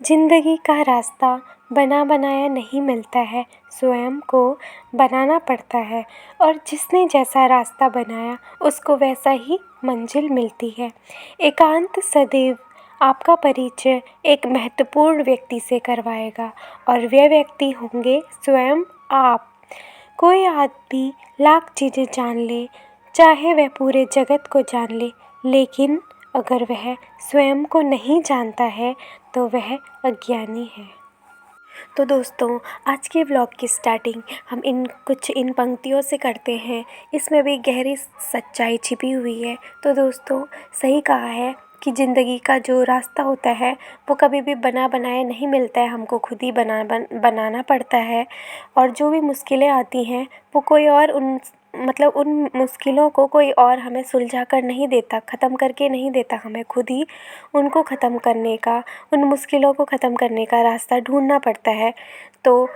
ज़िंदगी का रास्ता बना बनाया नहीं मिलता है, स्वयं को बनाना पड़ता है और जिसने जैसा रास्ता बनाया उसको वैसा ही मंजिल मिलती है। एकांत सदैव आपका परिचय एक महत्वपूर्ण व्यक्ति से करवाएगा और वह व्यक्ति होंगे स्वयं आप। कोई आदमी लाख चीज़ें जान ले, चाहे वह पूरे जगत को जान ले, लेकिन अगर वह स्वयं को नहीं जानता है तो वह अज्ञानी है। तो दोस्तों, आज के व्लॉग की स्टार्टिंग हम इन पंक्तियों से करते हैं। इसमें भी गहरी सच्चाई छिपी हुई है। तो दोस्तों, सही कहा है कि ज़िंदगी का जो रास्ता होता है वो कभी भी बना बनाया नहीं मिलता है, हमको खुद ही बनाना पड़ता है। और जो भी मुश्किलें आती हैं वो कोई और उन मुश्किलों को कोई और हमें सुलझा कर नहीं देता, ख़त्म करके नहीं देता, हमें खुद ही उनको ख़त्म करने का, उन मुश्किलों को ख़त्म करने का रास्ता ढूंढना पड़ता है। तो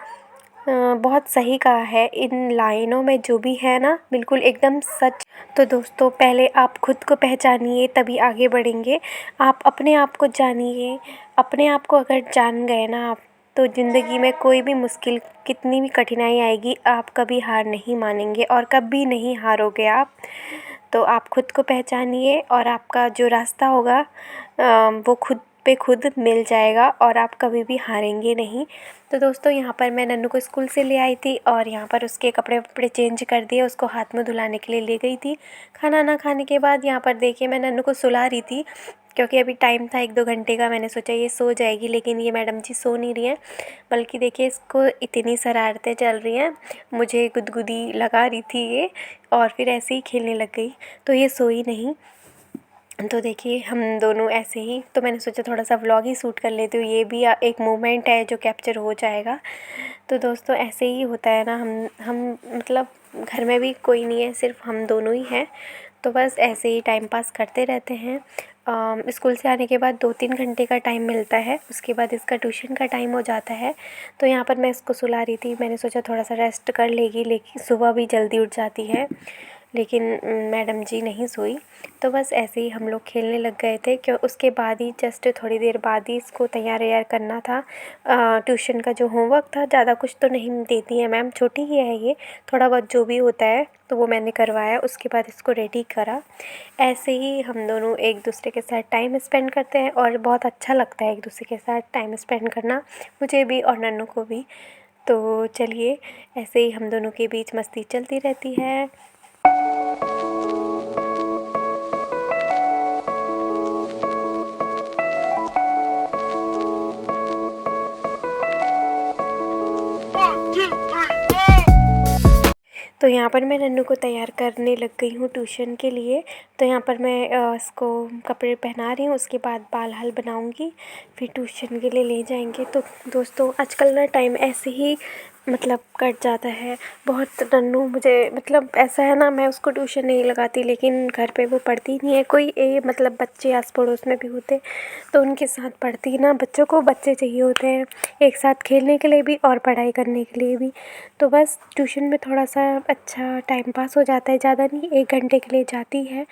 बहुत सही कहा है इन लाइनों में जो भी है ना, बिल्कुल एकदम सच। तो दोस्तों, पहले आप खुद को पहचानिए, तभी आगे बढ़ेंगे। आप अपने आप को जानिए। अपने आप को अगर जान गए ना आप, तो ज़िंदगी में कोई भी मुश्किल, कितनी भी कठिनाई आएगी, आप कभी हार नहीं मानेंगे और कभी नहीं हारोगे आप। तो आप खुद को पहचानिए और आपका जो रास्ता होगा वो खुद पे खुद मिल जाएगा और आप कभी भी हारेंगे नहीं। तो दोस्तों, यहाँ पर मैं नन्नू को स्कूल से ले आई थी और यहाँ पर उसके कपड़े वपड़े चेंज कर दिए, उसको हाथ मुँह धुलाने के लिए ले गई थी। खाना ना खाने के बाद यहाँ पर देखिए मैं नन्नू को सुला रही थी, क्योंकि अभी टाइम था 1-2 घंटे का। मैंने सोचा ये सो जाएगी, लेकिन ये मैडम जी सो नहीं रही हैं, बल्कि देखिए इसको इतनी शरारतें चल रही हैं। मुझे गुदगुदी लगा रही थी ये और फिर ऐसे ही खेलने लग गई, तो ये सोई नहीं। तो देखिए हम दोनों ऐसे ही, तो मैंने सोचा थोड़ा सा व्लॉग ही शूट कर लेती हूँ, ये भी एक मोमेंट है जो कैप्चर हो जाएगा। तो दोस्तों, ऐसे ही होता है ना, हम मतलब घर में भी कोई नहीं है, सिर्फ हम दोनों ही हैं। तो बस ऐसे ही टाइम पास करते रहते हैं। स्कूल से आने के बाद 2-3 घंटे का टाइम मिलता है, उसके बाद इसका ट्यूशन का टाइम हो जाता है। तो यहाँ पर मैं इसको सुला रही थी, मैंने सोचा थोड़ा सा रेस्ट कर लेगी, लेकिन सुबह भी जल्दी उठ जाती है, लेकिन मैडम जी नहीं सोई। तो बस ऐसे ही हम लोग खेलने लग गए थे, क्यों उसके बाद ही जस्ट थोड़ी देर बाद ही इसको तैयार वैयार करना था। ट्यूशन का जो होमवर्क था, ज़्यादा कुछ तो नहीं देती है मैम, छोटी ही है ये, थोड़ा बहुत जो भी होता है तो वो मैंने करवाया, उसके बाद इसको रेडी करा। ऐसे ही हम दोनों एक दूसरे के साथ टाइम स्पेंड करते हैं और बहुत अच्छा लगता है एक दूसरे के साथ टाइम स्पेंड करना, मुझे भी और नन्नू को भी। तो चलिए, ऐसे ही हम दोनों के बीच मस्ती चलती रहती है। तो यहाँ पर मैं नन्नू को तैयार करने लग गई हूँ ट्यूशन के लिए। तो यहाँ पर मैं इसको कपड़े पहना रही हूँ, उसके बाद बाल हाल बनाऊँगी, फिर ट्यूशन के लिए ले जाएंगे। तो दोस्तों, आजकल ना टाइम ऐसे ही मतलब कट जाता है बहुत। नन्नू मुझे मतलब ऐसा है ना, मैं उसको ट्यूशन नहीं लगाती, लेकिन घर पे वो पढ़ती नहीं है। कोई मतलब बच्चे आस पड़ोस में भी होते तो उनके साथ पढ़ती ना, बच्चों को बच्चे चाहिए होते हैं एक साथ खेलने के लिए भी और पढ़ाई करने के लिए भी। तो बस ट्यूशन में थोड़ा सा अच्छा टाइम पास हो जाता है, ज़्यादा नहीं, 1 घंटे के लिए जाती है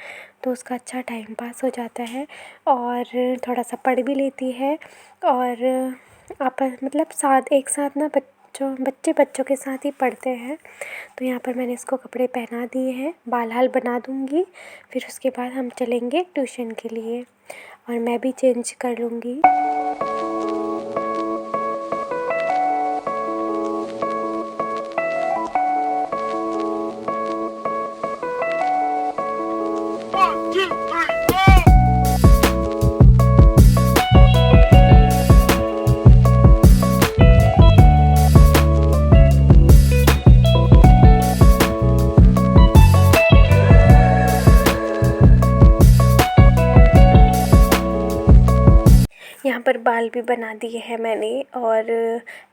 तो उसका अच्छा टाइम पास हो जाता है और थोड़ा सा पढ़ भी लेती है। और मतलब एक साथ ना बच्चों के साथ ही पढ़ते हैं। तो यहाँ पर मैंने इसको कपड़े पहना दिए हैं, बाल हाल बना दूँगी, फिर उसके बाद हम चलेंगे ट्यूशन के लिए और मैं भी चेंज कर लूँगी। यहाँ पर बाल भी बना दिए हैं मैंने और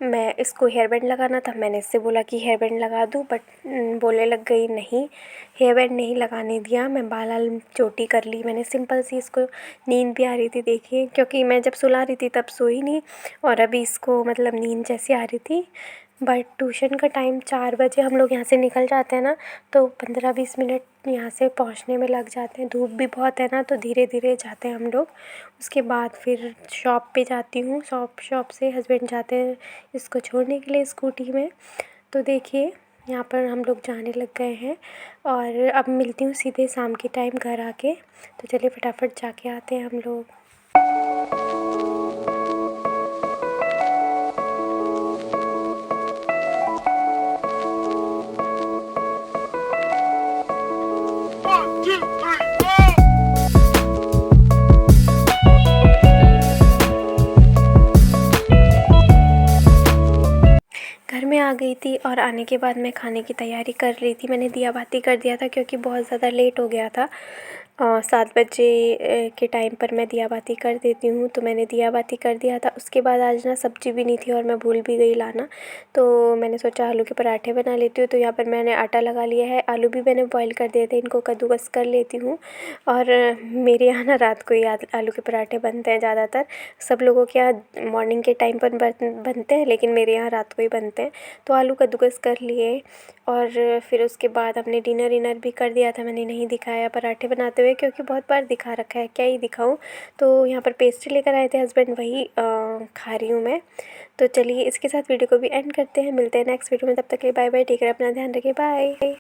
मैं इसको हेयर बैंड लगाना था, मैंने इससे बोला कि हेयर बैंड लगा दूँ, बट बोलने लग गई नहीं, हेयर बैंड नहीं लगाने दिया। मैं बाल वाल चोटी कर ली मैंने सिंपल सी। इसको नींद भी आ रही थी देखिए, क्योंकि मैं जब सुला रही थी तब सोई नहीं और अभी इसको मतलब नींद जैसी आ रही थी। बट ट्यूशन का टाइम 4 बजे हम लोग यहाँ से निकल जाते हैं ना, तो 15-20 मिनट यहाँ से पहुँचने में लग जाते हैं। धूप भी बहुत है ना, तो धीरे धीरे जाते हैं हम लोग। उसके बाद फिर शॉप पे जाती हूँ, शॉप से हस्बैंड जाते हैं इसको छोड़ने के लिए स्कूटी में। तो देखिए यहाँ पर हम लोग जाने लग गए हैं और अब मिलती हूँ सीधे शाम के टाइम घर आके। तो चलिए फटाफट जाके आते हैं हम लोग। घर में आ गई थी और आने के बाद मैं खाने की तैयारी कर रही थी। मैंने दिया बाती कर दिया था क्योंकि बहुत ज़्यादा लेट हो गया था। 7 बजे के टाइम पर मैं दिया बाती कर देती हूँ, तो मैंने दिया बाती कर दिया था। उसके बाद आज ना सब्ज़ी भी नहीं थी और मैं भूल भी गई लाना, तो मैंने सोचा आलू के पराठे बना लेती हूँ। तो यहाँ पर मैंने आटा लगा लिया है, आलू भी मैंने बॉईल कर दिए थे, इनको कद्दूकस कर लेती हूँ। और मेरे यहाँ ना रात को ही आलू के पराठे बनते हैं ज़्यादातर। सब लोगों के यहाँ मॉर्निंग के टाइम पर बनते हैं, लेकिन मेरे यहाँ रात को ही बनते हैं। तो आलू कद्दूकस कर लिए और फिर उसके बाद अपने डिनर भी कर दिया था। मैंने नहीं दिखाया पराठे बनाते हुए क्योंकि बहुत बार दिखा रखा है, क्या ही दिखाऊं। तो यहाँ पर पेस्ट्री लेकर आए थे हस्बैंड, वही खा रही हूँ मैं। तो चलिए इसके साथ वीडियो को भी एंड करते हैं, मिलते हैं नेक्स्ट वीडियो में। तब तक के लिए बाय बाय, टेक केयर, अपना ध्यान रखिए, बाय।